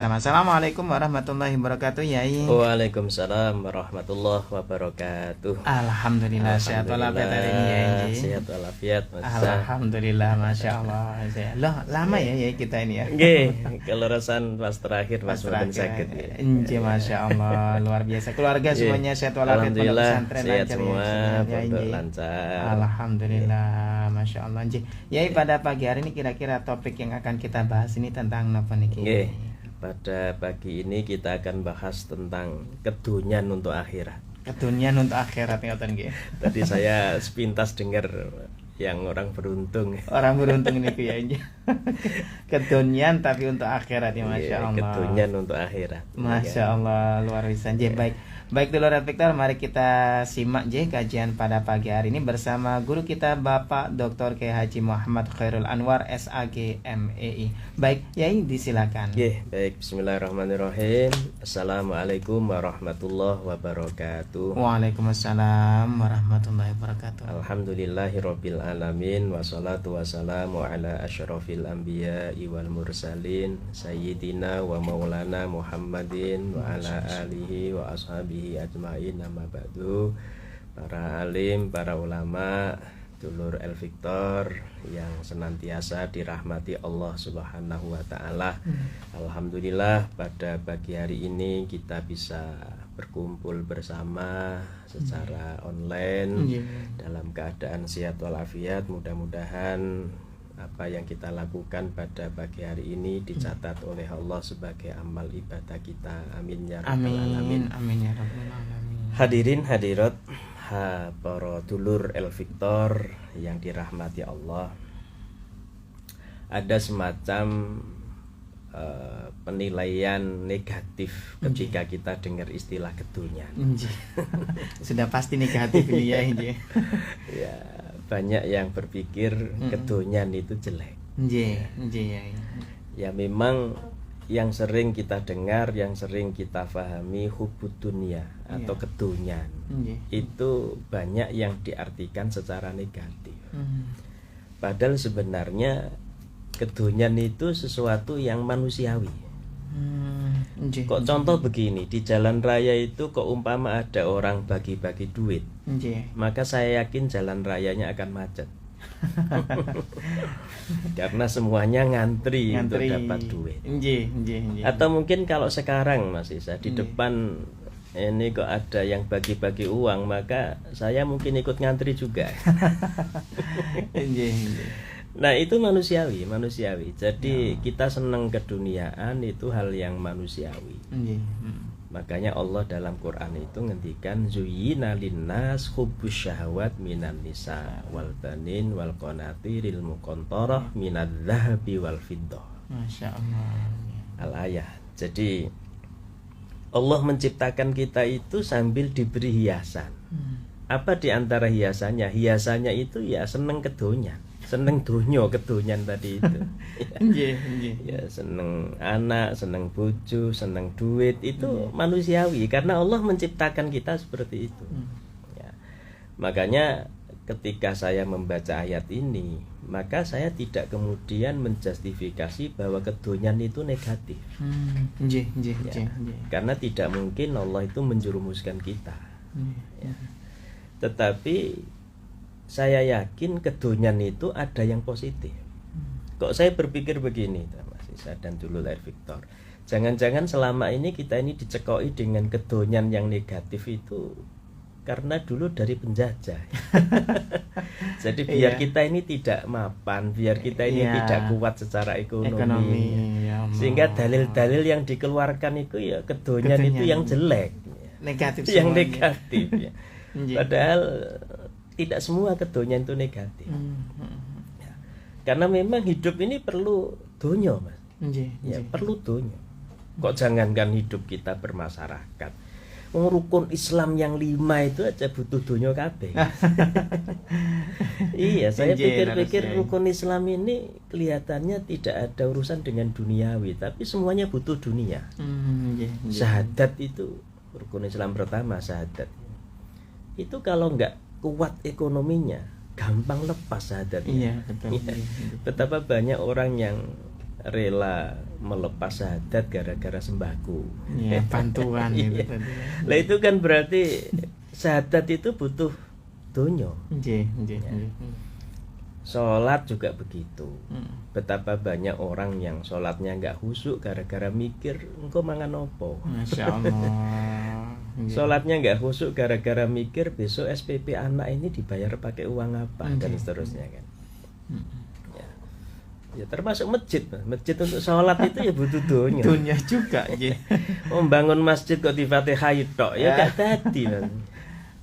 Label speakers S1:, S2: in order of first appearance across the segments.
S1: Assalamualaikum warahmatullahi wabarakatuh, Yai.
S2: Waalaikumsalam warahmatullahi wabarakatuh.
S1: Alhamdulillah sehat walafiat hari ini, Yai.
S2: Sehat walafiat, Mas.
S1: Alhamdulillah, masya Allah. Loh, lama ya, Yai, kita ini ya.
S2: Nggih, kelerasan pas terakhir Mas Boten sakit ya.
S1: Masya Allah, luar biasa. Keluarga semuanya sehat walafiat,
S2: alhamdulillah
S1: pesantren
S2: sehat
S1: lancar,
S2: semua,
S1: ya,
S2: pondok lancar.
S1: Alhamdulillah, masya Allah. Yai, pada pagi hari ini kira-kira topik yang akan kita bahas ini tentang apa nih?
S2: Pada pagi ini kita akan bahas tentang kedunyan untuk akhirat.
S1: Kedunyan untuk akhirat ngoten nggih.
S2: Tadi saya sepintas dengar yang orang beruntung.
S1: Orang beruntung ini ya ini. Kedunyan tapi untuk akhirat ya, masya Allah.
S2: Kedunyan untuk akhirat.
S1: Masya Allah, luar biasa. Baik dulu Victor, mari kita simak kajian pada pagi hari ini bersama guru kita Bapak Dr. K. Haji Muhammad Khairul Anwar SAG MEI. Baik, Yai disilakan.
S2: Baik, bismillahirrahmanirrahim. Assalamualaikum warahmatullahi wabarakatuh.
S1: Waalaikumsalam warahmatullahi wabarakatuh.
S2: Alhamdulillahirabbil alamin, wassalatu wassalamu ala asyrafil anbiya'i wal mursalin sayyidina wa maulana Muhammadin wa ala alihi wa ashabihi ajmain, amma ba'du. Para alim, para ulama, dulur El Victor yang senantiasa dirahmati Allah Subhanahu wa taala. Alhamdulillah pada pagi hari ini kita bisa berkumpul bersama secara online dalam keadaan sehat walafiat. Mudah-mudahan apa yang kita lakukan pada pagi hari ini dicatat oleh Allah sebagai amal ibadah kita. Amin ya rabbal alamin.
S1: Amin ya rabbal alamin.
S2: Hadirin hadirat, para dulur El Victor yang dirahmati Allah, ada semacam penilaian negatif ketika kita dengar istilah kedunyan.
S1: Sudah pasti negatif ini ya ini.
S2: Ya, banyak yang berpikir kedunyan itu jelek. Ya memang yang sering kita dengar, yang sering kita pahami hubbud dunya atau kedunyan itu banyak yang diartikan secara negatif. Padahal sebenarnya kedunyan itu sesuatu yang manusiawi. Kok contoh begini, di jalan raya itu kok umpama ada orang bagi-bagi duit, maka saya yakin jalan rayanya akan macet. Karena semuanya ngantri untuk dapat duit. Atau mungkin kalau sekarang Mas Isa di depan ini kok ada yang bagi-bagi uang, maka saya mungkin ikut ngantri juga. Nah itu manusiawi. Jadi kita senang keduniaan itu hal yang manusiawi. Makanya Allah dalam Quran itu ngendikan zuyyina linnas hubbus syahawat minan nisa wal banin wal qanatiril muqantarah minadz dzahabi wal fiddah.
S1: Masya Allah.
S2: Al-ayah. Jadi Allah menciptakan kita itu sambil diberi hiasan. Apa di antara hiasannya? Hiasannya itu ya seneng kedonyan, seneng dunyo kedonyan tadi itu. Ya seneng anak, seneng bojo, seneng duit, itu manusiawi karena Allah menciptakan kita seperti itu. Ya. Makanya ketika saya membaca ayat ini, maka saya tidak kemudian menjustifikasi bahwa kedonyan itu negatif. Karena tidak mungkin Allah itu menjerumuskan kita. Ya. Tetapi saya yakin kedonyan itu ada yang positif. Kok saya berpikir begini, Mas Isa dan dulu El Victor, jangan-jangan selama ini kita ini dicekoi dengan kedonyan yang negatif itu karena dulu dari penjajah. Jadi biar kita ini tidak mapan, biar kita ini tidak kuat secara ekonomi sehingga dalil-dalil yang dikeluarkan itu ya kedonyan itu yang jelek,
S1: negatif,
S2: yang negatif ya. Padahal tidak semua kedonyan itu negatif. Ya. Karena memang hidup ini perlu donyo, Mas. Perlu donyo. Kok jangankan hidup kita bermasyarakat, rukun Islam yang 5 itu aja butuh donyo kabeh. Iya, saya pikir-pikir rukun Islam ini kelihatannya tidak ada urusan dengan duniawi, tapi semuanya butuh dunia. Syahadat itu rukun Islam pertama, syahadat. Itu kalau enggak kuat ekonominya, gampang lepas syahadatnya. Betapa banyak orang yang rela melepas syahadat gara-gara sembako.
S1: Ya, bantuan itu
S2: Iya.
S1: tadi.
S2: Lah itu kan berarti syahadat itu butuh donya.
S1: Nggih, nggih,
S2: Ya.
S1: nggih.
S2: Sholat juga begitu.
S1: Hmm.
S2: Betapa banyak orang yang sholatnya nggak khusyuk gara-gara mikir engkau mangan opo.
S1: Masya Allah. Nggih.
S2: Sholatnya nggak khusyuk gara-gara mikir besok SPP anak ini dibayar pakai uang apa dan
S1: Nggih.
S2: seterusnya kan.
S1: Hmm.
S2: Ya termasuk masjid, Mas. Masjid untuk sholat itu ya butuh donya.
S1: Dunia juga, nggih.
S2: Membangun masjid kok di-Fatihah tok ya gak tadi, Mas.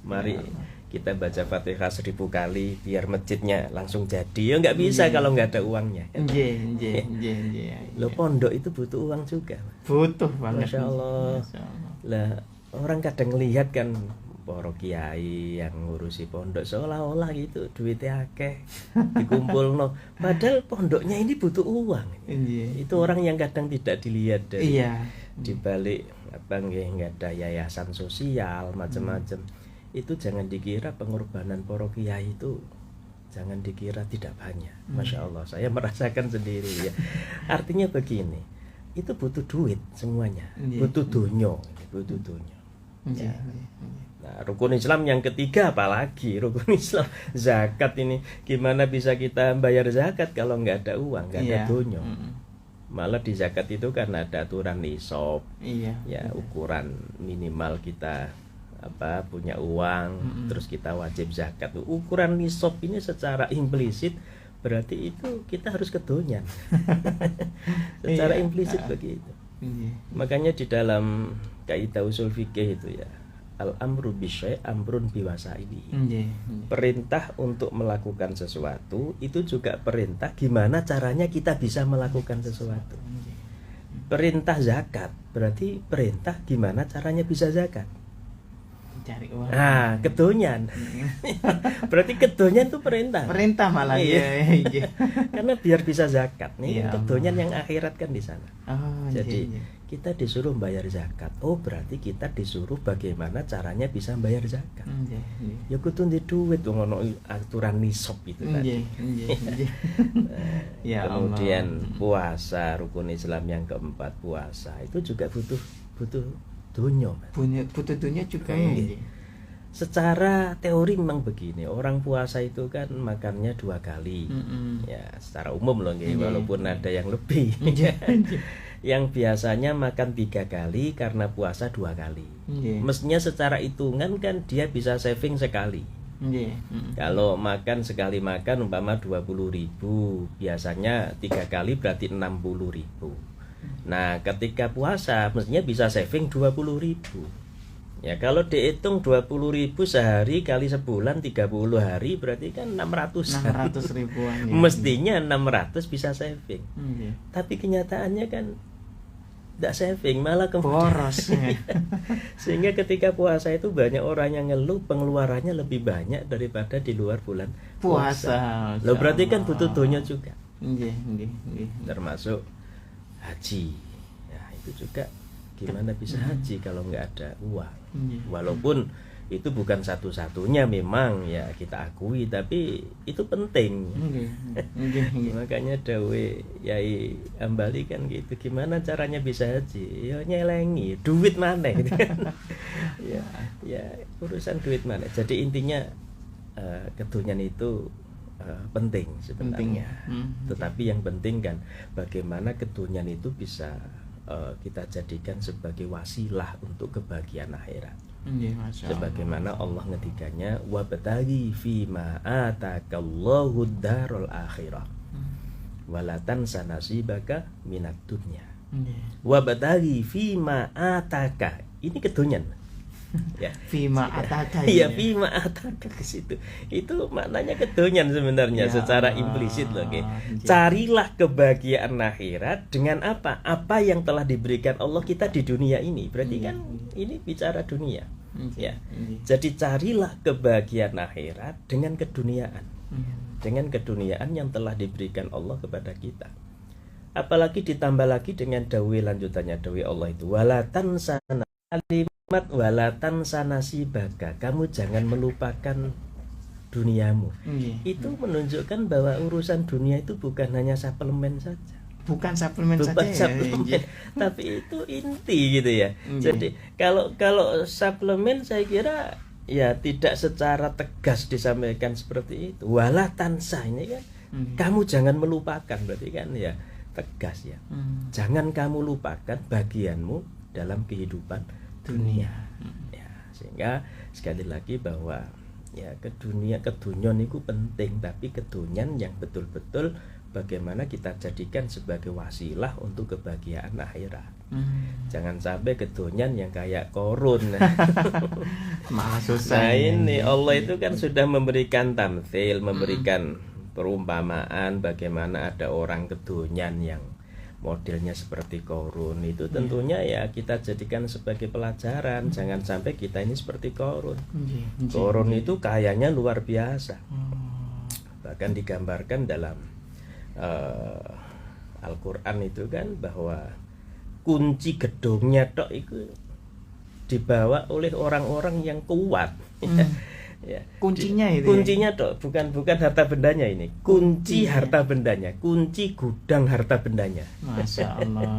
S2: Mari kita baca Fatihah 1000 kali biar masjidnya langsung jadi. Ya nggak bisa kalau nggak ada uangnya.
S1: Nggih, nggih, nggih, nggih.
S2: Lo pondok itu butuh uang juga.
S1: Butuh banget.
S2: Masya Allah.
S1: Masya Allah.
S2: Lah orang kadang lihat kan para kiai yang ngurusi pondok seolah-olah gitu duitnya akeh dikumpulno. Padahal pondoknya ini butuh uang.
S1: Nggih.
S2: Itu orang yang kadang tidak dilihat dari
S1: Iya.
S2: di balik apa nggak ada yayasan sosial macam-macam. Itu jangan dikira pengorbanan para kiai itu jangan dikira tidak banyak. Masya Allah, saya merasakan sendiri ya. Artinya begini, itu butuh duit semuanya,
S1: Iya.
S2: butuh donyo, butuh donyo.
S1: Nggih,
S2: Ya.
S1: nggih, nggih.
S2: Nah, rukun Islam yang ketiga apalagi rukun Islam zakat ini gimana bisa kita bayar zakat kalau nggak ada uang, nggak ada
S1: Iya.
S2: donyo.
S1: Mm.
S2: Malah di zakat itu kan ada aturan nisab,
S1: Iya.
S2: ya ukuran minimal kita apa punya uang, terus kita wajib zakat. Ukuran nisab ini secara implisit berarti itu kita harus kedonyan. Secara
S1: Iya.
S2: implisit begitu.
S1: Nggih.
S2: Makanya di dalam kaidah usul fikih itu ya, al amru bisyai' amrun biwasaili.
S1: Nggih.
S2: Perintah untuk melakukan sesuatu itu juga perintah gimana caranya kita bisa melakukan sesuatu. Perintah zakat berarti perintah gimana caranya bisa zakat.
S1: Cari uang.
S2: Nah, kedonyan. Berarti kedonyan itu perintah.
S1: Perintah malah.
S2: Iya.
S1: Iya.
S2: Karena biar bisa zakat nih,
S1: Ya
S2: kedonyan
S1: Allah.
S2: yang akhirat kan di sana.
S1: Oh,
S2: Jadi
S1: iya, iya.
S2: kita disuruh bayar zakat. Oh, berarti kita disuruh bagaimana caranya bisa bayar zakat.
S1: Nggih, nggih.
S2: Ya kudu di duit ngono aturan nisab itu tadi.
S1: Nggih, nggih, nggih. Ya
S2: Kemudian
S1: Allah.
S2: puasa, rukun Islam yang keempat puasa itu juga butuh donyo.
S1: Butuh dunia juga
S2: Hmm,
S1: ya.
S2: nggih. Secara teori memang begini, orang puasa itu kan makannya 2 kali.
S1: Mm-mm.
S2: Ya, secara umum loh nggih,
S1: Nggih.
S2: walaupun ada yang lebih.
S1: Nggih, nggih.
S2: Yang biasanya makan 3 kali karena puasa 2 kali.
S1: Nggih.
S2: Mestinya secara hitungan kan dia bisa saving sekali.
S1: Nggih. Mm.
S2: Kalau makan sekali makan umpama 20.000, biasanya 3 kali berarti 60.000. Nah, ketika puasa mestinya bisa saving 20.000. Ya, kalau dihitung 20.000 sehari kali sebulan 30 hari berarti kan 600.
S1: 600 ribuan. Ya.
S2: Mestinya 600 bisa saving.
S1: Nggih.
S2: Tapi kenyataannya kan tidak saving, malah kemudian
S1: Boros. Ya.
S2: sehingga ketika puasa itu banyak orang yang ngeluh pengeluarannya lebih banyak daripada di luar bulan
S1: Puasa.
S2: Loh, berarti kan
S1: Masya
S2: butuh
S1: Allah.
S2: donya juga,
S1: Nggih, nggih, nggih.
S2: termasuk haji. Ya, itu juga gimana bisa haji kalau nggak ada uang.
S1: Nggih.
S2: Walaupun itu bukan satu-satunya memang ya kita akui, tapi itu penting.
S1: Nggih, nggih, nggih.
S2: Makanya dawe Yai Ambali kan gitu, gimana caranya bisa haji? Ya nyelengi duit mana gitu kan. ya urusan duit mana. Jadi intinya kedonyan itu penting sebenarnya. Tetapi yang penting kan bagaimana kedonyan itu bisa kita jadikan sebagai wasilah untuk kebahagiaan akhirat.
S1: Nggih, Masya Allah.
S2: Sebagaimana Allah ngetikanya wabtaghi fima atakallahu darul akhirah wala tansa nasibaka minad dunya.
S1: Nggih.
S2: Wabtaghi fima ataka. Ini kedonyan. Ya.
S1: Fima ataka.
S2: Iya, fima ataka ke situ. Itu maknanya kedonyan sebenarnya
S1: Ya
S2: secara
S1: Allah.
S2: implisit loh, Ge.
S1: Nggih.
S2: Carilah kebahagiaan akhirat dengan apa? Apa yang telah diberikan Allah kita di dunia ini. Berarti kan ini bicara dunia.
S1: Nggih,
S2: Ya.
S1: nggih.
S2: Jadi carilah kebahagiaan akhirat dengan keduniaan.
S1: Nggih.
S2: Dengan keduniaan yang telah diberikan Allah kepada kita. Apalagi ditambah lagi dengan dawe lanjutannya dawe Allah itu walatan sana kalimat walatan sanasibaka. Kamu jangan melupakan duniamu.
S1: Nggih.
S2: Itu menunjukkan bahwa urusan dunia itu bukan hanya suplemen saja.
S1: bukan suplemen
S2: bukan
S1: saja
S2: suplemen,
S1: ya.
S2: tapi itu inti gitu ya.
S1: Iya.
S2: Jadi kalau suplemen saya kira ya tidak secara tegas disampaikan seperti itu. Wala tansa ini kan kamu jangan melupakan, berarti kan ya tegas ya. Jangan kamu lupakan bagianmu dalam kehidupan dunia. Ya, sehingga sekali lagi bahwa ya kedunian itu penting, tapi kedunian yang betul-betul bagaimana kita jadikan sebagai wasilah untuk kebahagiaan akhirat. Jangan sampai kedunian yang kayak korun.
S1: Malah susah.
S2: Nah ini Allah itu kan sudah memberikan tamtsil, memberikan perumpamaan bagaimana ada orang kedunian yang modelnya seperti korun. Itu tentunya ya kita jadikan sebagai pelajaran. Jangan sampai kita ini seperti korun. Korun itu kayanya luar biasa. Bahkan digambarkan dalam Al-Quran itu kan bahwa kunci gedungnya tok itu dibawa oleh orang-orang yang kuat. Ya.
S1: Kuncinya itu.
S2: Kuncinya tok, bukan harta bendanya ini. Kunci harta bendanya, kunci gudang harta bendanya.
S1: Masya Allah.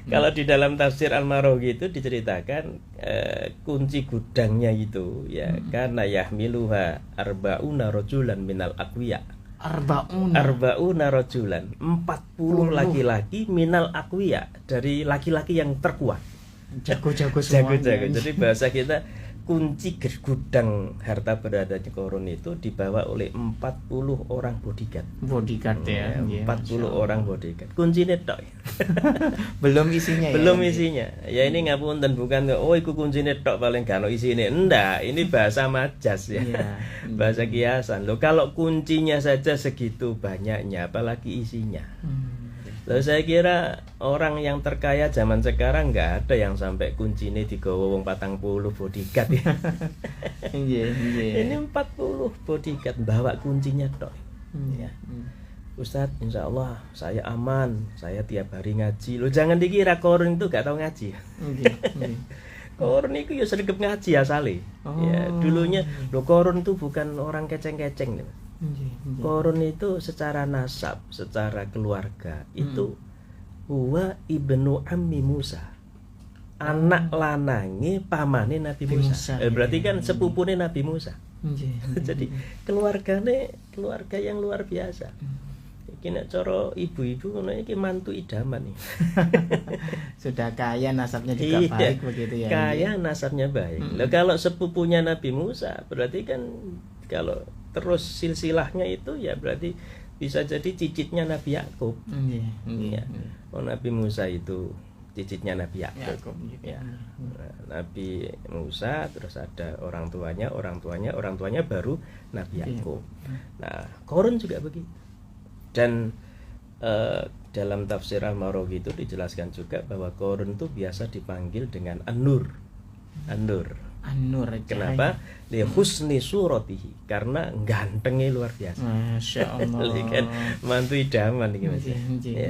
S2: Kalau di dalam tafsir Al-Maraghi itu diceritakan kunci gudangnya itu ya karena yahmiluha arba'una rajulan minal aqwiya. Arba'una rajulan, 40 laki-laki minal aqwiya, dari laki-laki yang terkuat.
S1: Jago-jago semua.
S2: Jago-jago. Jadi bahasa kita kunci gudang harta bendanya korun itu dibawa oleh 40 orang bodyguard.
S1: Bodyguard ya.
S2: 40 orang bodyguard. Kuncinya tok.
S1: Belum isinya ya.
S2: Belum isinya. Ya ini ngapunten, bukan oh iku kuncinya tok paling gak ono isine. Enggak, ini bahasa majas ya. Bahasa kiasan. Loh kalau kuncinya saja segitu banyaknya apalagi isinya. Lalu saya kira orang yang terkaya zaman sekarang nggak ada yang sampai kunci ini digawa wong 40 bodyguard ya. Ini 40 bodyguard bawa kuncinya tok. Ya. Ustadz, insya Allah saya aman, saya tiap hari ngaji. Lo jangan dikira korun itu gak tahu ngaji. Korun itu ya sedikit ngaji asale. Ya, dulunya lo korun itu bukan orang keceng-keceng. Korun itu secara nasab, secara keluarga itu huwa ibnu ammi Musa, anak lanange pamane Nabi Musa. Berarti kan sepupune Nabi Musa. Jadi keluarga yang luar biasa. Iki nek cara ibu-ibu ngono iki mantu idaman nih.
S1: Sudah kaya, nasabnya juga baik begitu ya.
S2: Kaya nasabnya baik. Lah kalau sepupunya Nabi Musa berarti kan kalau terus silsilahnya itu ya berarti bisa jadi cicitnya Nabi Yakub. Ya. Nabi Musa itu cicitnya Nabi Yakub. Ya. Nabi Musa terus ada orang tuanya baru Nabi Yakub. Nah, Korun juga begitu. Dan dalam tafsir Al-Maraghi itu dijelaskan juga bahwa Korun itu biasa dipanggil dengan An-Nur. Kenapa? Li husni suratihi, karena gantengnya luar biasa.
S1: Masya Allah.
S2: Kan mantu idaman iki Mas. Ya.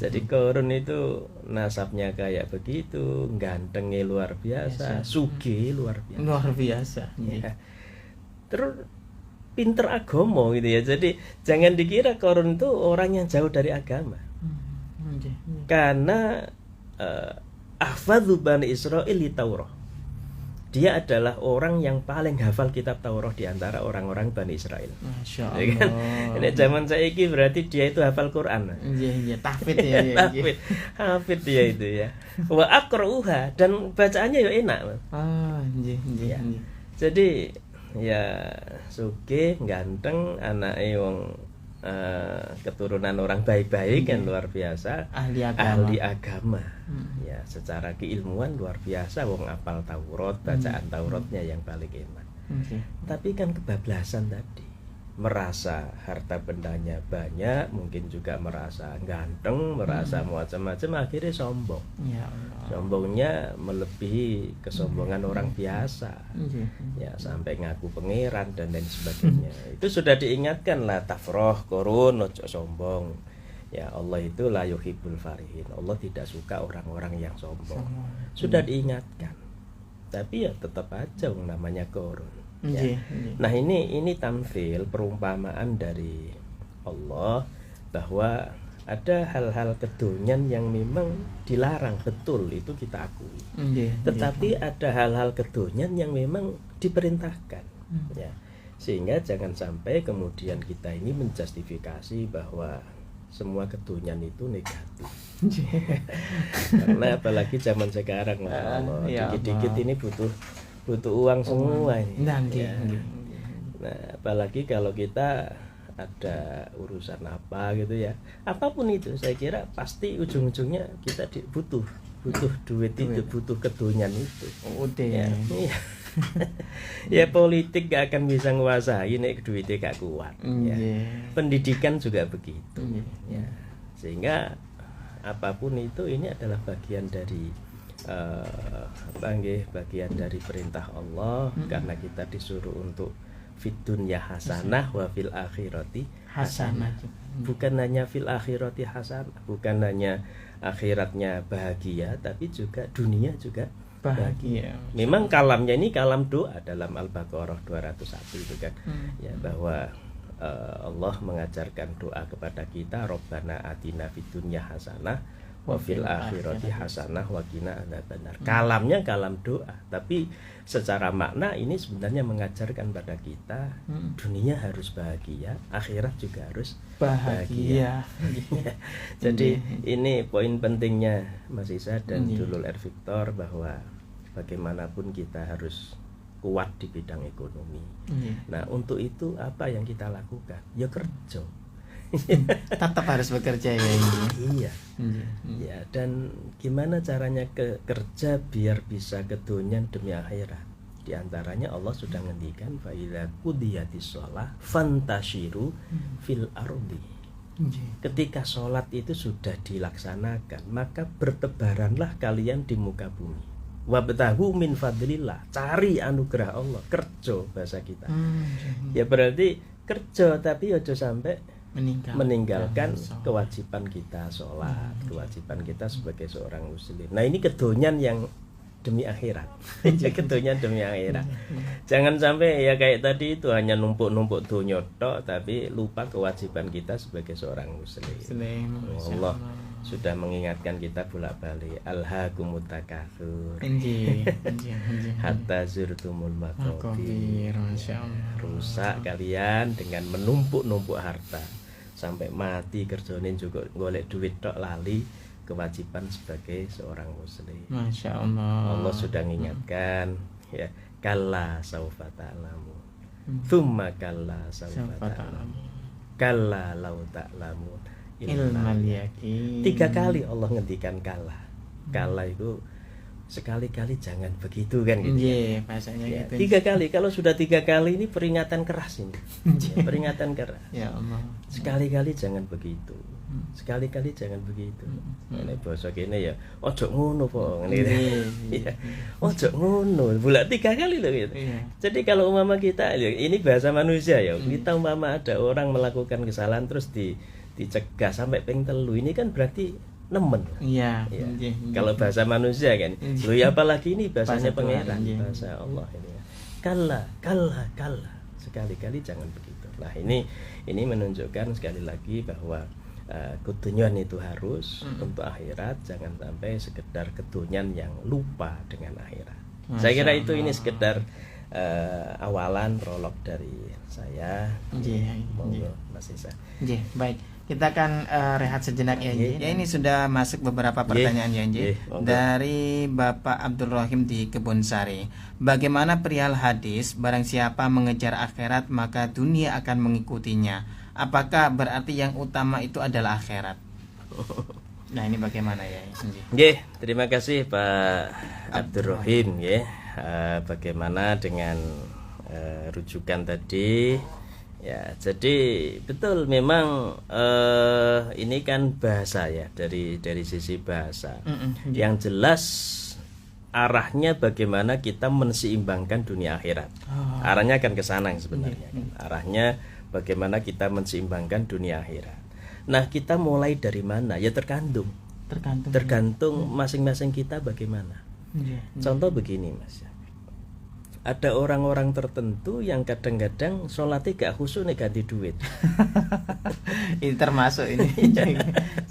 S2: Jadi Korun itu nasabnya kayak begitu, gantengnya luar biasa, sugih luar biasa.
S1: Luar biasa.
S2: Ya. Terus pinter agama gitu ya. Jadi jangan dikira Korun itu orang yang jauh dari agama. Karena ahfadzu Bani Israil li Taurah. Dia adalah orang yang paling hafal kitab Taurat di antara orang-orang Bani Israel.
S1: Masya Allah.
S2: Ya kan? Ini zaman saiki berarti dia itu hafal Quran.
S1: Iya, tahfidz ya.
S2: Hafid dia itu ya. Wa aqra'uha, dan bacaannya ya enak.
S1: Iya.
S2: Jadi ya sugih, ganteng, anake wong keturunan orang baik-baik yang luar biasa, ahli agama. Ya, secara keilmuan luar biasa, wong apal Taurat, bacaan Tauratnya yang paling enak. Tapi kan kebablasan tadi, merasa harta bendanya banyak, mungkin juga merasa ganteng, merasa macam-macam, akhirnya sombong.
S1: Ya Allah.
S2: Sombongnya melebihi kesombongan orang biasa. Ya, sampai ngaku pangeran dan lain sebagainya. Itu sudah diingatkan lah, tafroh korun, ojo sombong. Ya, Allah itu la yuhibbul farihin. Allah tidak suka orang-orang yang sombong. Sudah diingatkan. Tapi ya tetap aja namanya korun. Ya. Nah ini tamthil, perumpamaan dari Allah bahwa ada hal-hal kedonyan yang memang dilarang, betul itu kita akui. Tetapi ada hal-hal kedonyan yang memang diperintahkan, ya. Sehingga jangan sampai kemudian kita ini menjustifikasi bahwa semua kedonyan itu negatif. Karena apalagi zaman sekarang, dikit-dikit ini butuh uang semua ini. Ya. Nah, apalagi kalau kita ada urusan apa gitu ya, apapun itu saya kira pasti ujung-ujungnya kita butuh duit itu, butuh kedonyan itu. Ya. Ya politik gak akan bisa nguasai nek duitnya gak kuat. Ya. Pendidikan juga begitu. Ya. Sehingga apapun itu ini adalah bagian dari bagian dari perintah Allah, karena kita disuruh untuk fid dunya hasanah wa fil akhirati hasanah. Bukan hanya fil akhirati hasanah, bukan hanya akhiratnya bahagia, tapi juga dunia juga bahagia. Memang kalamnya ini kalam doa dalam Al-Baqarah 201 itu kan. Ya, bahwa Allah mengajarkan doa kepada kita, Rabbana atina fid dunya hasanah wa fil akhirati hasanah wa qina adzabannar. Kalamnya kalam doa, tapi secara makna ini sebenarnya mengajarkan pada kita dunia harus bahagia, akhirat juga harus bahagia. Jadi ini poin pentingnya Mas Isa dan Dulul R. Victor, bahwa bagaimanapun kita harus kuat di bidang ekonomi. Nah, untuk itu apa yang kita lakukan? Ya kerja.
S1: Tetap harus bekerja ya ini.
S2: Iya. Ya, dan gimana caranya kerja biar bisa kedonyan demi akhirat? Di antaranya Allah sudah ngendikan fa idza qudiyatis shalah fantashiru fil ardi. Ketika sholat itu sudah dilaksanakan, maka bertebaranlah kalian di muka bumi. Wabtahu min fadlillah, cari anugerah Allah, kerja bahasa kita. Ya berarti kerja, tapi ojo sampai meninggalkan kewajiban kita sholat, kewajiban kita sebagai seorang muslim. Nah, ini kedonyan yang demi akhirat. Kedonyan demi akhirat. Jangan sampai ya kayak tadi itu hanya numpuk-numpuk dunya tok, tapi lupa kewajiban kita sebagai seorang muslim. Allah sudah mengingatkan kita bolak-balik, alhaakumut takatsur hatta zurtumul maqabir. Rusak kalian dengan menumpuk-numpuk harta sampai mati, kerjain juga golek duit tok, lali kewajiban sebagai seorang muslim.
S1: Masya Allah.
S2: Allah sudah mengingatkan, ya, kalla saufa ta'lamu, thumma kalla saufa ta'lamu, kalla law ta'lamu ilmal yaqin. 3 kali Allah ngendikan kalla. Kalla itu sekali-kali jangan begitu kan gitu.
S1: Iya, bahasanya
S2: ya,
S1: gitu.
S2: 3 kali. Kalau sudah 3 kali ini peringatan keras ini. Ya, peringatan keras.
S1: Ya Allah.
S2: Sekali-kali jangan begitu. Sekali-kali jangan begitu. Nek basa kene ya ojo ngono po ngene. Ya. Ojo ngono. Bulat 3 kali loh gitu. Jadi kalau umpama kita ini bahasa manusia ya, kita umpama ada orang melakukan kesalahan terus dicegah sampai ping 3, ini kan berarti nemen.
S1: Iya.
S2: Ya. Kalau bahasa manusia kan. Loh ya apalagi ini bahasanya pangeran, bahasa Allah ini. Kalla. Sekali-kali jangan begitu. Nah, ini menunjukkan sekali lagi bahwa kedonyan itu harus untuk akhirat, jangan sampai sekedar kedonyan yang lupa dengan akhirat. Saya kira itu ini sekedar awalan prolog dari saya. Monggo Mas Isa.
S1: Baik. Kita akan rehat sejenak ya. Ya, ini sudah masuk beberapa pertanyaan ya, dari Bapak Abdul Rahim di Kebonsari. Bagaimana perihal hadis, barang siapa mengejar akhirat maka dunia akan mengikutinya? Apakah berarti yang utama itu adalah akhirat? Nah, ini bagaimana ya?
S2: Terima kasih Pak Abdul Rahim ya. Bagaimana dengan rujukan tadi? Ya, jadi betul memang ini kan bahasa ya, dari sisi bahasa. Yang jelas arahnya bagaimana kita menseimbangkan dunia akhirat. Arahnya akan ke sana sebenarnya kan. Arahnya bagaimana kita menseimbangkan dunia akhirat. Nah, kita mulai dari mana? Ya tergantung masing-masing kita bagaimana. Contoh begini Mas. ada orang-orang tertentu yang kadang-kadang sholatnya gak khusyuk nih ganti duit.
S1: Ini termasuk ini.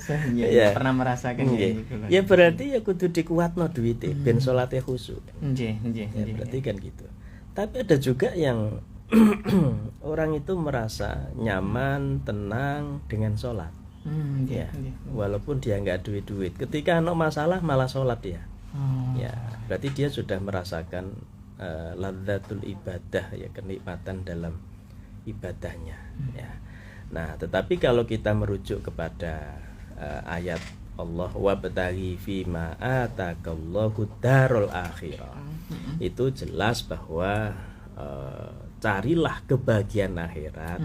S1: Saya
S2: Ya.
S1: pernah merasakan
S2: Nggih.
S1: gitu.
S2: Ya berarti ya kudu dikuatno duite ben sholatnya khusyuk.
S1: Nggih, nggih,
S2: Ya,
S1: nggih.
S2: berarti kan gitu. Tapi ada juga yang orang itu merasa nyaman, tenang dengan sholat.
S1: Nggih,
S2: Ya,
S1: nggih.
S2: walaupun dia nggak duit-duit. Ketika ada masalah malah sholat dia.
S1: Oh.
S2: Ya, berarti dia sudah merasakan ladzatul ibadah, ya, kenikmatan dalam ibadahnya. Ya. Nah, tetapi kalau kita merujuk kepada ayat Allah wabtaghi fima atakallahu darul akhirah, itu jelas bahwa carilah kebahagiaan akhirat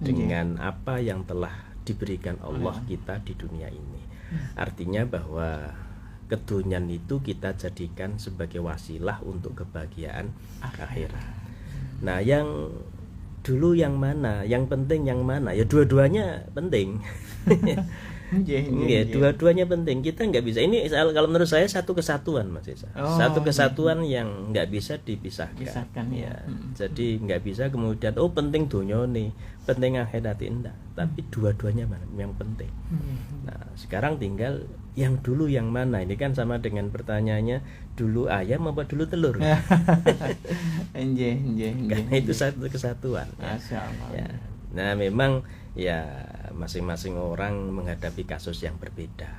S2: dengan apa yang telah diberikan Allah kita di dunia ini. Artinya bahwa kedunian itu kita jadikan sebagai wasilah untuk kebahagiaan akhirat. Nah, yang dulu yang mana, yang penting yang mana? Ya dua-duanya penting. Nggih, dua-duanya penting. Kita nggak bisa. Ini kalau menurut saya satu kesatuan, Mas Isa. Satu kesatuan yang nggak bisa dipisahkan.
S1: Pisahkan, ya.
S2: Jadi nggak bisa kemudian penting dunia nih, penting akhirat indah. Tapi dua-duanya mana yang penting. Nah, sekarang tinggal yang dulu yang mana. Ini kan sama dengan pertanyaannya, dulu ayam apa dulu telur? Karena itu satu kesatuan.
S1: Masya Allah.
S2: Ya. Nah, memang ya masing-masing orang menghadapi kasus yang berbeda.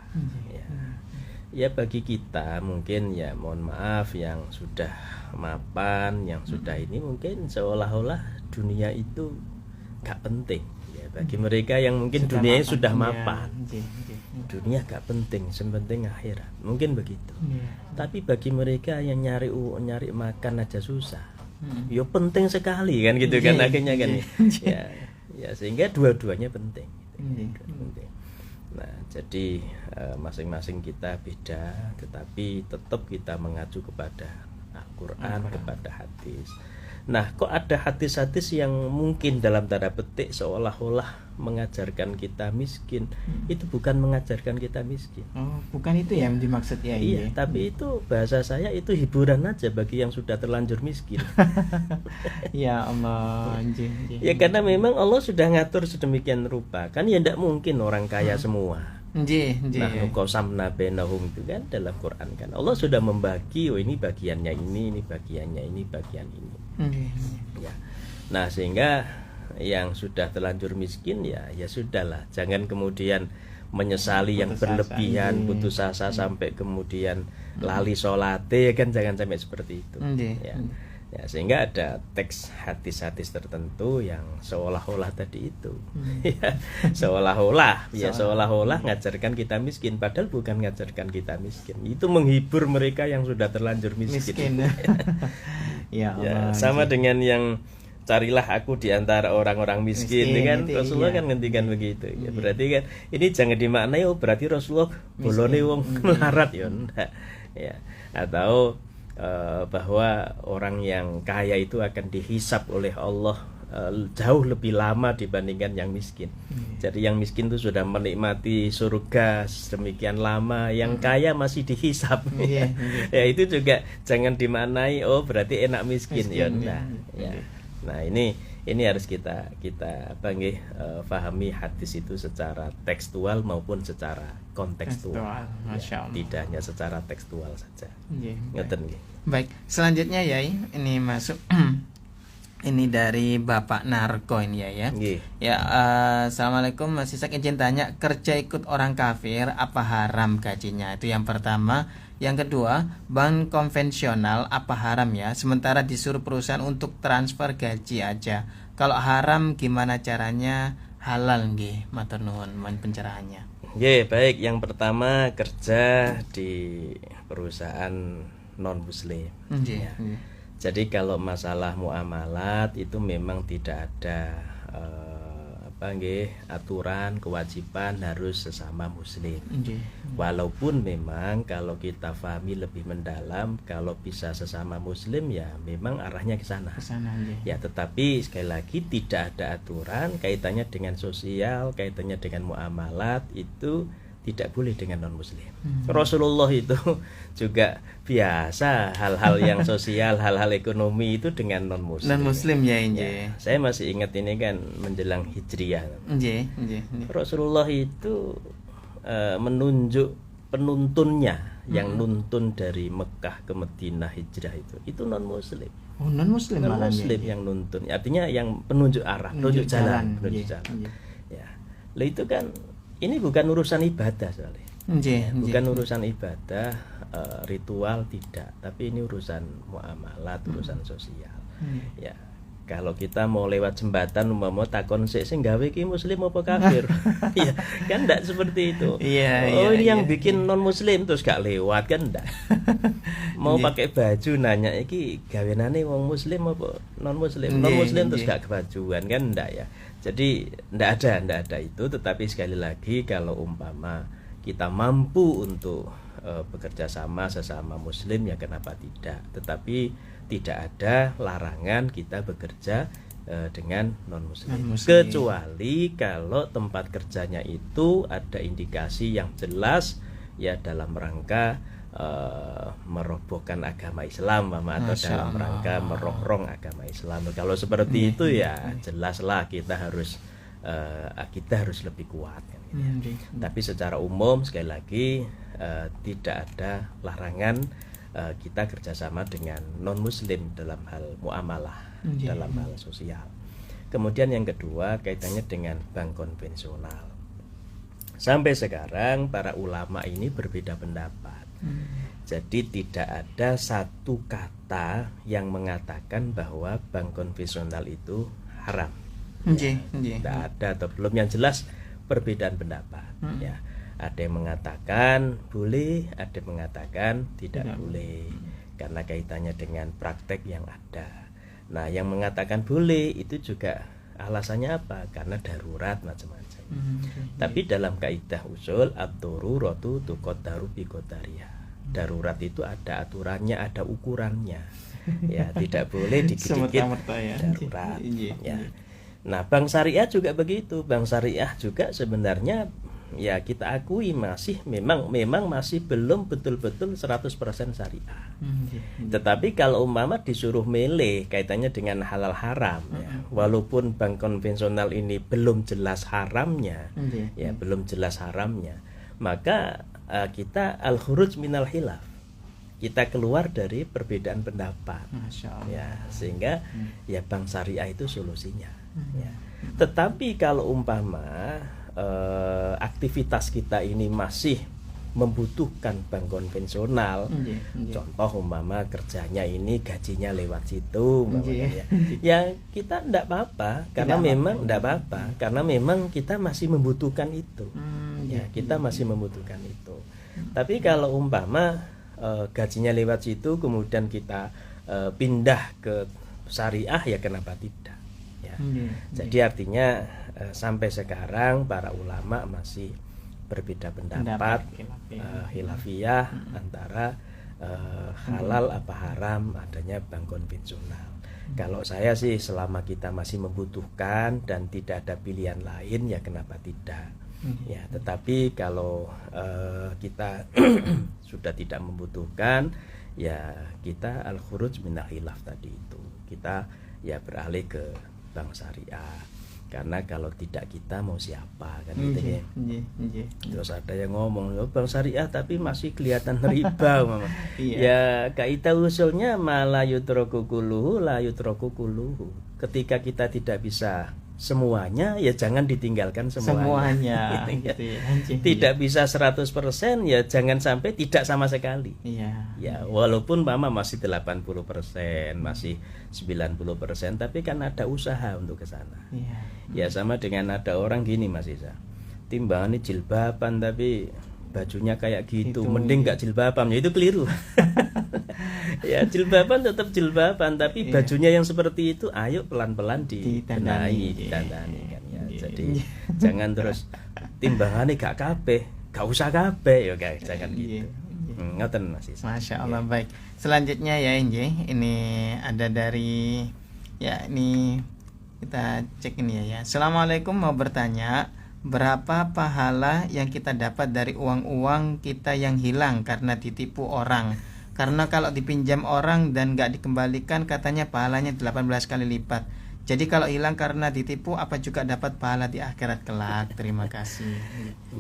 S2: Ya bagi kita mungkin ya mohon maaf yang sudah mapan, yang sudah ini mungkin seolah-olah dunia itu gak penting. Ya bagi mereka yang mungkin dunia sudah mapan, dunia gak penting, sepenting akhirat. Mungkin begitu. Tapi bagi mereka yang nyari makan aja susah, ya penting sekali kan gitu kan akhirnya kan. Ya sehingga dua-duanya penting. Nah, jadi masing-masing kita beda, tetapi tetap kita mengacu kepada Al-Quran, kepada hadis. Nah, kok ada hadis-hadis yang mungkin dalam tanda petik seolah-olah mengajarkan kita miskin? Itu bukan mengajarkan kita miskin.
S1: Oh, bukan itu yang dimaksud ya?
S2: Iya, tapi itu bahasa saya itu hiburan aja bagi yang sudah terlanjur miskin.
S1: Ya Allah.
S2: Ya karena memang Allah sudah ngatur sedemikian rupa. Kan ya tidak mungkin orang kaya semua. Nah, nuqasamna bainahum itu kan dalam Quran kan. Allah sudah membagi, ini bagiannya ini bagiannya ini, bagian ini. Ya. Nah, sehingga yang sudah terlanjur miskin ya sudahlah. Jangan kemudian menyesali yang berlebihan, putus asa sampai kemudian lali sholate, kan jangan sampai seperti itu. Ya, sehingga ada teks hadis-hadis tertentu yang seolah-olah tadi itu seolah-olah ngajarkan kita miskin, padahal bukan ngajarkan kita miskin, itu menghibur mereka yang sudah terlanjur miskin. Ya, sama dengan yang carilah aku di antara orang-orang miskin kan Rasulullah kan ngendikan begitu. Ya, berarti kan ini jangan dimaknai berarti Rasulullah bolone wong melarat ya enggak. Ya, atau bahwa orang yang kaya itu akan dihisap oleh Allah jauh lebih lama dibandingkan yang miskin. Jadi yang miskin itu sudah menikmati surga sedemikian lama, yang kaya masih dihisap. Ya itu juga jangan dimaknai berarti enak miskin. Nah ini harus kita pahami hadis itu secara tekstual maupun secara kontekstual. Ya, tidak hanya secara tekstual saja.
S1: Baik, selanjutnya Yai, ini masuk ini dari Bapak Narko ini ya. Ya, assalamualaikum, Mas Ishak, izin tanya, kerja ikut orang kafir apa haram gajinya? Itu yang pertama. Yang kedua, bank konvensional apa haram ya? Sementara disuruh perusahaan untuk transfer gaji aja. Kalau haram gimana caranya halal nggih? Matur nuwun pencerahannya.
S2: Baik, yang pertama kerja di perusahaan non muslim. Jadi kalau masalah muamalat itu memang tidak ada aturan kewajiban harus sesama muslim. Walaupun memang kalau kita pahami lebih mendalam, kalau bisa sesama muslim ya memang arahnya ke sana. Ya, tetapi sekali lagi tidak ada aturan kaitannya dengan sosial, kaitannya dengan muamalat itu tidak boleh dengan non muslim. Rasulullah itu juga biasa hal-hal yang sosial, hal-hal ekonomi itu dengan non muslim.
S1: Non muslim ya inje.
S2: Ya, saya masih ingat ini kan menjelang hijriyah.
S1: Inje.
S2: Rasulullah itu menunjuk penuntunnya yang nuntun dari Mekah ke Madinah hijrah itu non muslim.
S1: Oh, non muslim
S2: non muslim yang nuntun. Artinya yang penunjuk arah, penunjuk jalan. Ya. Lah itu kan ini bukan urusan ibadah soalnya. Bukan urusan ibadah, ritual tidak, tapi ini urusan muamalat, urusan sosial. Ya. Kalau kita mau lewat jembatan mau takon sing gawe ki muslim apa kafir. Ya, kan enggak seperti itu. Ini yang bikin non muslim terus gak lewat kan enggak. Mau pakai baju nanya iki gawenane wong muslim apa non muslim. Non muslim terus gak kebajuan kan enggak ya. Jadi enggak ada itu, tetapi sekali lagi kalau umpama kita mampu untuk bekerja sama sesama muslim ya kenapa tidak. Tetapi tidak ada larangan kita bekerja dengan non muslim. Kecuali kalau tempat kerjanya itu ada indikasi yang jelas ya dalam rangka merobohkan agama Islam atau dalam rangka merongrong agama Islam. Kalau seperti itu ya jelaslah kita harus lebih kuat kan, gitu. Tapi secara umum sekali lagi tidak ada larangan kita kerjasama dengan non muslim dalam hal muamalah, dalam hal sosial. Kemudian yang kedua kaitannya dengan bank konvensional. Sampai sekarang para ulama ini berbeda pendapat. Jadi tidak ada satu kata yang mengatakan bahwa bank konvensional itu haram. Tidak ada atau belum, yang jelas perbedaan pendapat. Ya. Ada yang mengatakan boleh, ada yang mengatakan tidak boleh, karena kaitannya dengan praktek yang ada. Nah, yang mengatakan boleh itu juga alasannya apa? Karena darurat macam-macam. Tapi dalam kaidah usul ad-daruratu tuqaddaru bi qadariha. Darurat itu ada aturannya, ada ukurannya. Ya, tidak boleh dikit-dikit darurat. Ya. Nah, bank syariah juga begitu. Bank syariah juga sebenarnya ya kita akui memang masih belum betul-betul 100% syariah. Tetapi kalau umpama disuruh milih kaitannya dengan halal haram ya, walaupun bank konvensional ini belum jelas haramnya, maka kita al-khuruj minal khilaf. Kita keluar dari perbedaan pendapat. Ya, sehingga ya bank syariah itu solusinya. Ya. Tetapi kalau umpama aktivitas kita ini masih membutuhkan bank konvensional, contoh umpama kerjanya ini gajinya lewat situ, ya kita tidak apa-apa, karena memang kita masih membutuhkan itu, kita masih membutuhkan itu. Tapi kalau umpama gajinya lewat situ, kemudian kita pindah ke syariah, ya kenapa tidak? Ya. Jadi artinya sampai sekarang para ulama masih berbeda pendapat khilafiyah antara halal apa haram adanya bank konvensional. Kalau saya sih selama kita masih membutuhkan dan tidak ada pilihan lain ya kenapa tidak. Ya, tetapi kalau kita sudah tidak membutuhkan ya kita al-khuruj minal khilaf tadi itu. Kita ya beralih ke bank syariah. Karena kalau tidak kita mau siapa kan gitu ya. Terus ada yang ngomong bank syariah tapi masih kelihatan riba mama. Ya kaidah usulnya malah yutraku kuluhu la yutraku kuluhu. Ketika kita tidak bisa semuanya ya jangan ditinggalkan semuanya. Gitu ya. Tidak bisa 100% ya jangan sampai tidak sama sekali. Ya walaupun mama masih 80%, masih 90%, tapi kan ada usaha untuk ke sana. Ya sama dengan ada orang gini Mas Isa. Timbangannya jilbaban tapi bajunya kayak gitu, mending nggak jilbaban, ya itu keliru. Ya jilbaban tetap jilbaban, tapi bajunya yang seperti itu, ayo pelan-pelan ditandani kan ya. Jadi jangan terus timbangannya gak kabeh, gak usah kabeh ya guys, jangan gitu. Ngoten Mas Isa.
S1: Masya Allah. Baik. Selanjutnya ya Inje, ini ada dari ya ini kita cek ini ya. Assalamualaikum, mau bertanya, berapa pahala yang kita dapat dari uang-uang kita yang hilang karena ditipu orang? Karena kalau dipinjam orang dan gak dikembalikan katanya pahalanya 18 kali lipat. Jadi kalau hilang karena ditipu apa juga dapat pahala di akhirat kelak? Terima kasih.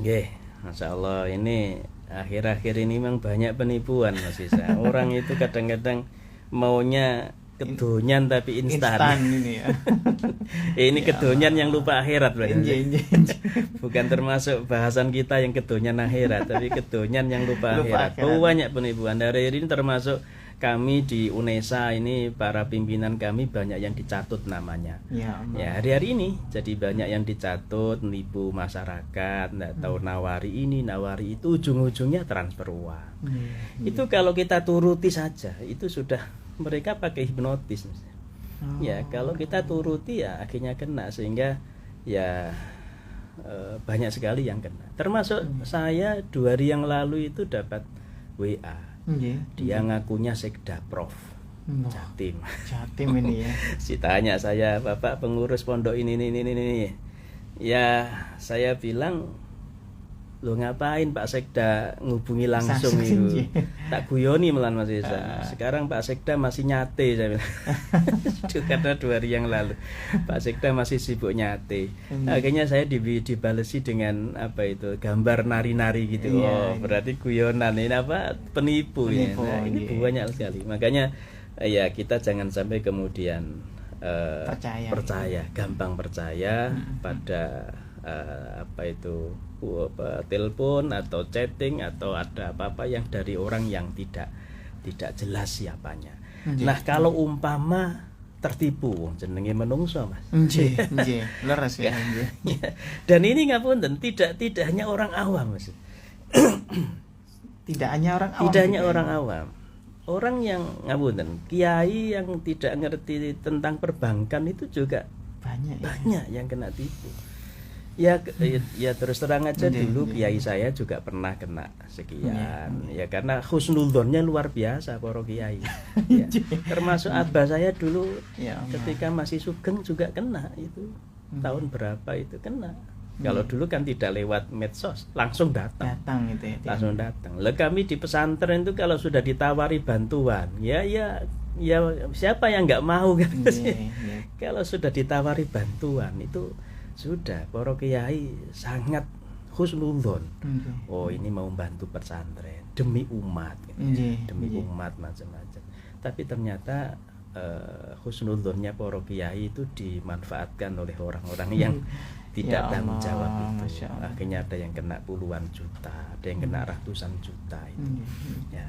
S2: Nggih, Masya Allah, ini akhir-akhir ini memang banyak penipuan Mas Isa. Orang itu kadang-kadang maunya kedonyan tapi instan
S1: ini ya.
S2: Ini kedonyan yang lupa akhirat berarti. Bukan termasuk bahasan kita yang kedonyan akhirat, tapi kedonyan yang lupa akhirat. Banyak penipuan. Dari ini termasuk kami di UNESA ini, para pimpinan kami banyak yang dicatut namanya. Ya, hari-hari ini jadi banyak yang dicatut, menipu masyarakat, nggak tahu nawari ini, nawari itu, ujung-ujungnya transfer uang. Itu kalau kita turuti saja, itu sudah mereka pakai hipnotis. Ya, kalau kita turuti ya akhirnya kena, sehingga ya banyak sekali yang kena. Termasuk saya 2 hari yang lalu itu dapat WA. Dia ngakunya Sekda Prof. Jatim. Jatim ini ya. Si tanya saya, "Bapak pengurus pondok ini." Ya, saya bilang, "Lo ngapain Pak Sekda ngubungi langsung itu?" Tak guyoni melan Mas Isa. Sekarang Pak Sekda masih nyate, saya bilang. Karena 2 hari yang lalu Pak Sekda masih sibuk nyate. Akhirnya saya dibalesi dengan apa itu, gambar nari-nari gitu. Berarti guyonan, ini apa, penipu ya. Nah, ini banyak sekali. Makanya ya kita jangan sampai kemudian percaya, gampang percaya pada apa itu, telepon atau chatting atau ada apa-apa yang dari orang yang tidak jelas siapanya. Nah, kalau umpama tertipu, jenenge menungso Mas.
S1: Nggih, leres ya.
S2: Dan ini ngapunten, tidak hanya orang awam Mas.
S1: Tidak hanya orang awam.
S2: Tidak hanya orang awam. Orang yang ngapunten, kiai yang tidak ngerti tentang perbankan itu juga banyak yang kena tipu. Ya terus terang aja, dulu kiai saya juga pernah kena sekian. Ya karena husnudzonnya luar biasa para kiai. Ya, termasuk abah saya dulu ketika masih sugeng juga kena itu. Tahun berapa itu kena. Kalau dulu kan tidak lewat medsos, langsung datang itu ya. Langsung datang. Lah kami di pesantren itu kalau sudah ditawari bantuan, ya siapa yang nggak mau kan? Kalau sudah ditawari bantuan itu sudah para kiai sangat husnudzon. Oh, ini mau bantu pesantren demi umat, demi umat macam-macam. Tapi ternyata husnudzonnya para kiai itu dimanfaatkan oleh orang-orang yang tidak tanggung jawab itu. Akhirnya ada yang kena puluhan juta, ada yang kena ratusan juta itu. Ya.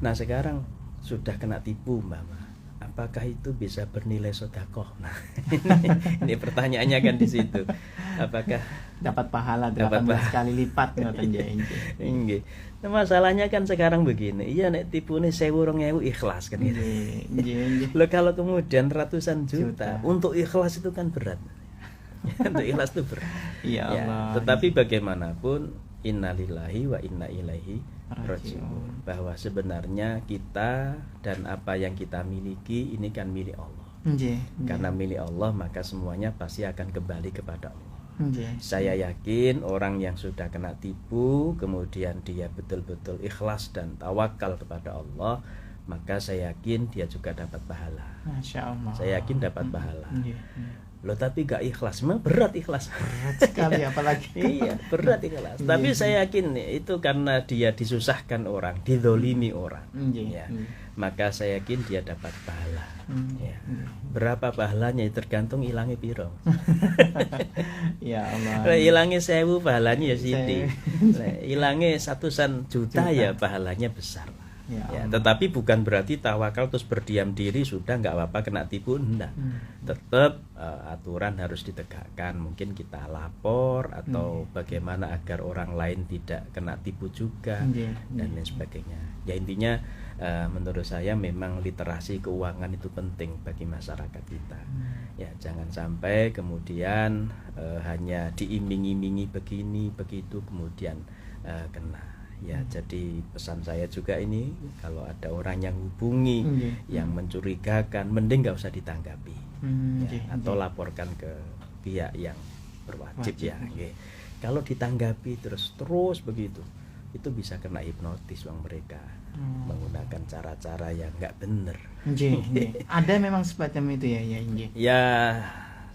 S2: Nah, sekarang sudah kena tipu, Mbak. Apakah itu bisa bernilai sedekah? Nah, ini pertanyaannya kan di situ. Apakah
S1: dapat pahala 18 kali lipat ngoten
S2: nggih. Nah, masalahnya kan sekarang begini. Iya, nek tipune 1.000 ikhlas kan gitu. Loh, kalau kemudian ratusan juta, untuk ikhlas itu kan berat. Untuk ikhlas itu berat.
S1: Ya Allah.
S2: Tetapi bagaimanapun innalillahi wa inna ilaihi raji'un, bahwa sebenarnya kita dan apa yang kita miliki ini kan milik Allah. Karena milik Allah maka semuanya pasti akan kembali kepada Allah. Saya yakin orang yang sudah kena tipu kemudian dia betul-betul ikhlas dan tawakal kepada Allah, maka saya yakin dia juga dapat pahala.
S1: Masya Allah.
S2: Saya yakin dapat pahala. Loh, tapi gak ikhlas, memang berat ikhlas.
S1: Berat sekali apalagi.
S2: Iya, berat ikhlas. Tapi saya yakin itu karena dia disusahkan orang, dizolimi orang. Ya. Maka saya yakin dia dapat pahala. Ya. Berapa pahalanya tergantung ilangnya piro.
S1: Ya Allah.
S2: Ilangnya 1.000 pahalanya ya sithik. Ilangnya 100 juta ya pahalanya besar. Ya, tetapi bukan berarti tawakal terus berdiam diri sudah nggak apa-apa kena tipu, enggak. Tetap aturan harus ditegakkan. Mungkin kita lapor atau bagaimana agar orang lain tidak kena tipu juga dan lain sebagainya. Ya intinya menurut saya memang literasi keuangan itu penting bagi masyarakat kita. Ya jangan sampai kemudian hanya diiming-imingi begini begitu kemudian kena. Ya, jadi pesan saya juga ini, kalau ada orang yang hubungi yang mencurigakan, mending nggak usah ditanggapi, atau laporkan ke pihak yang berwajib. Ya. Kalau ditanggapi terus begitu, itu bisa kena hipnotis uang mereka menggunakan cara-cara yang nggak bener.
S1: Ada memang semacam itu ya Nggih.
S2: Ya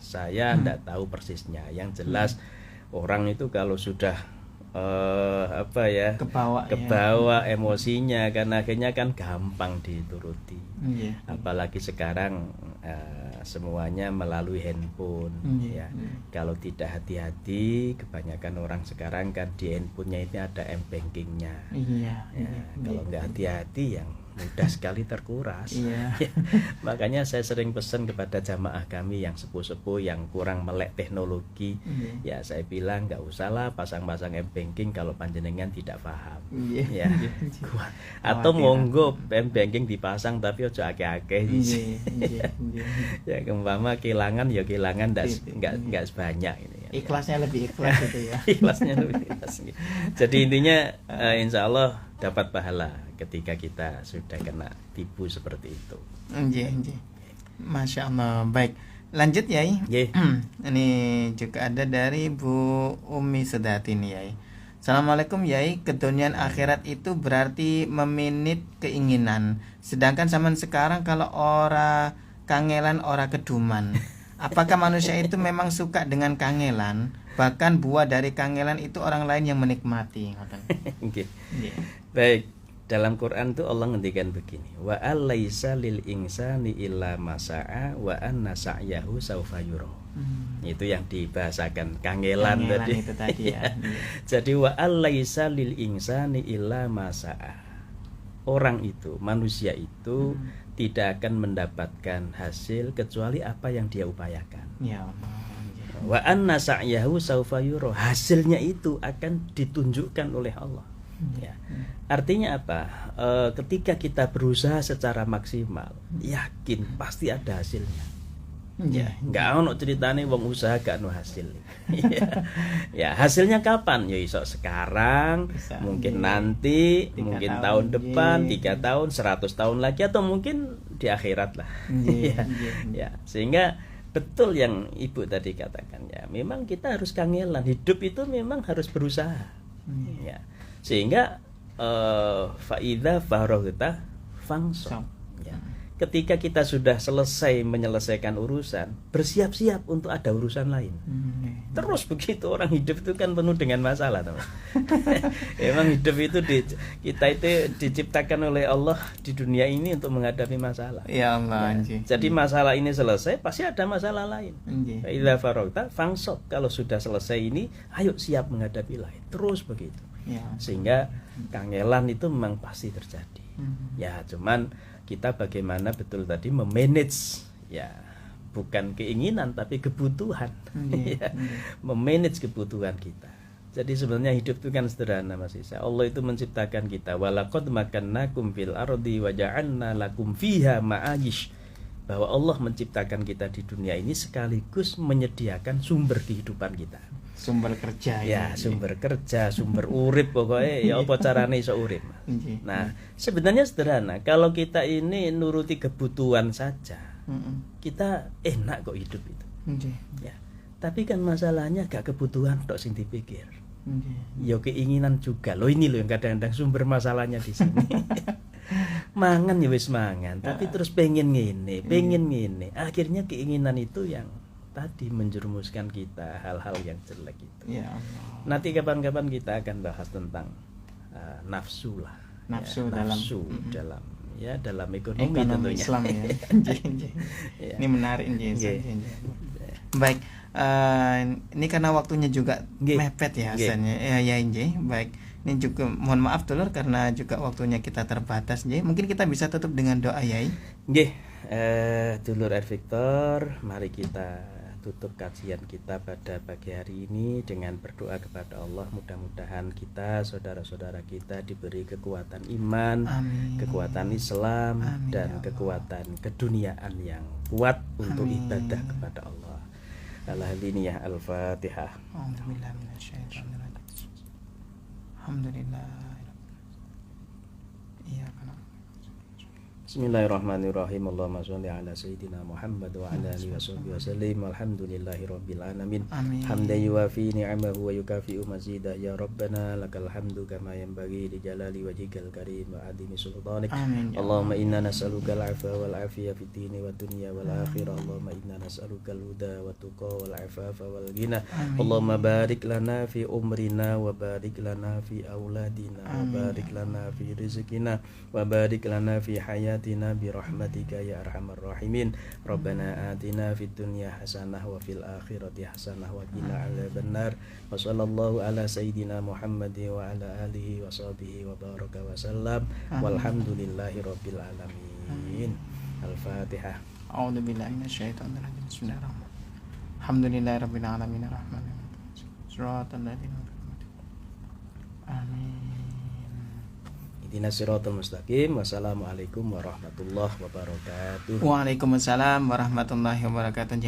S2: saya nggak tahu persisnya. Yang jelas orang itu kalau sudah kebawa emosinya, karena akhirnya kan gampang dituruti. Apalagi sekarang semuanya melalui handphone. Kalau tidak hati-hati, kebanyakan orang sekarang kan di handphonenya ini ada m-bankingnya. Kalau nggak hati-hati yang mudah sekali terkuras. Makanya saya sering pesan kepada jamaah kami yang sepuh-sepuh yang kurang melek teknologi, ya saya bilang nggak usahlah pasang-pasang m-banking kalau panjenengan tidak paham. Atau monggo m-banking dipasang tapi ojo akeh-akeh. Ya keumpama kehilangan ya kehilangan, nggak sebanyak ini.
S1: Ikhlasnya lebih ikhlas itu ya.
S2: Ikhlasnya lebih ikhlas. Jadi intinya insya Allah dapat pahala ketika kita sudah kena tipu seperti itu.
S1: Masya Allah. Baik, lanjut Yai. Ini juga ada dari Bu Umi Sedati nih Yai. Assalamualaikum Yai. Keduniaan akhirat itu berarti meminit keinginan. Sedangkan zaman sekarang kalau ora kangelan ora keduman. Apakah manusia itu memang suka dengan kangelan? Bahkan buah dari kangelan itu orang lain yang menikmati.
S2: Baik, dalam Quran tuh Allah ngendikan begini, wa alaisa lil insani illa masa'a wa anna sa'yahu saufa yura. Itu yang dibahasakan kangelan tadi.
S1: Itu tadi ya.
S2: Jadi wa alaisa lil insani illa masa'a. Orang itu, manusia itu tidak akan mendapatkan hasil kecuali apa yang dia upayakan.
S1: Ya Allah.
S2: Wa anna sa'yahu saufa yura. Hasilnya itu akan ditunjukkan oleh Allah. Ya. Artinya apa? Ketika kita berusaha secara maksimal, yakin pasti ada hasilnya. Nggak ono ceritane wong usaha gak ono hasil. Ya, hasilnya kapan? Ya iso sekarang, mungkin nanti, mungkin tahun depan, 3 tahun, 100 tahun lagi, atau mungkin di akhirat lah. Ya, sehingga betul yang Ibu tadi katakan, ya memang kita harus kangelan. Hidup itu memang harus berusaha. Ya. Sehingga faida farohta fangsom. Ya. Ketika kita sudah selesai menyelesaikan urusan, bersiap-siap untuk ada urusan lain. Terus begitu, orang hidup itu kan penuh dengan masalah, teman. Emang hidup itu kita itu diciptakan oleh Allah di dunia ini untuk menghadapi masalah.
S1: Ya Allah.
S2: Jadi masalah ini selesai, pasti ada masalah lain. Faida farohta fangsom. Kalau sudah selesai ini, ayo siap menghadapi lain. Terus begitu. Sehingga kangelan itu memang pasti terjadi. Ya cuman kita bagaimana betul tadi memanage, ya bukan keinginan tapi kebutuhan. Memanage kebutuhan kita. Jadi sebenarnya hidup itu kan sederhana Mas Isa. Allah itu menciptakan kita, walaqad makannakum fil ardi wa ja'alna lakum fiha ma'ayish. Bahwa Allah menciptakan kita di dunia ini sekaligus menyediakan sumber kehidupan kita.
S1: Sumber kerja
S2: ya, sumber kerja, sumber urip pokoknya ya apa carane iso urip. Nah, sebenarnya sederhana. Kalau kita ini nuruti kebutuhan saja, kita enak kok hidup itu. Ya. Tapi kan masalahnya gak kebutuhan tok sing dipikir. Ya keinginan juga. Loh ini loh yang kadang-kadang sumber masalahnya di sini. Mangan ya wis mangan, tapi terus pengen ngene. Akhirnya keinginan itu yang tadi menjerumuskan kita hal-hal yang jelek itu.
S1: Ya Allah.
S2: Nanti kapan-kapan kita akan bahas tentang nafsu lah.
S1: Nafsu
S2: dalam dalam ekonomi tentunya.
S1: Islam ya. Ini menarik Baik. Ini karena waktunya juga mepet ya Hasannya. Ya baik. Ini juga mohon maaf dulur karena juga waktunya kita terbatas Mungkin kita bisa tutup dengan doa Yai.
S2: Dulur Victor, mari kita tutup kajian kita pada pagi hari ini dengan berdoa kepada Allah. Mudah-mudahan kita, saudara-saudara kita diberi kekuatan iman, kekuatan Islam, dan kekuatan keduniaan yang kuat untuk ibadah kepada Allah. Al-Hadiniyah Al-Fatihah.
S1: Alhamdulillah.
S2: Bismillahirrahmanirrahim. Allahumma sholli ala sayyidina Muhammad wa ala alihi washabbihi wasallim. Alhamdulillahi rabbil alamin.
S1: Amin.
S2: Hamdan yuwafi ni'amahu wa yukafi'u mazidah. Ya Rabbana lakal hamdu kama yanbaghi li jalali wajhikal karim wa adimi sultanik.
S1: Amin.
S2: Allahumma inna nas'aluka al-'afwa wal 'afiyah fid dini wad dunya wal akhirah. Allahumma inna nas'aluka al-huda wat tuqa wal 'afafa wal ghina. Allahumma barik lana fi umrina wa barik lana fi auladina wa barik lana fi rizqina wa barik lana fi hayatina bi rahmatika ya arhamar rahimin. Rabbana atina fid dunya hasanah wa fil akhirati hasanah wa qina adzabannar. Wa sallallahu ala sayyidina Muhammadin wa ala alihi wa sahbihi wa baraka wa sallam. Walhamdulillahi rabbil alamin. Al-Fatihah.
S1: A'udzu billahi minasyaitonir rajim. Bismillahirrahmanirrahim. Alhamdulillahirabbil alamin arrahmanirrahim. Shiratal ladzina an'amta 'alaihim. Amin.
S2: Ihdinas siratal mustaqim. Wassalamualaikum warahmatullahi wabarakatuh.
S1: Waalaikumsalam warahmatullahi wabarakatuh.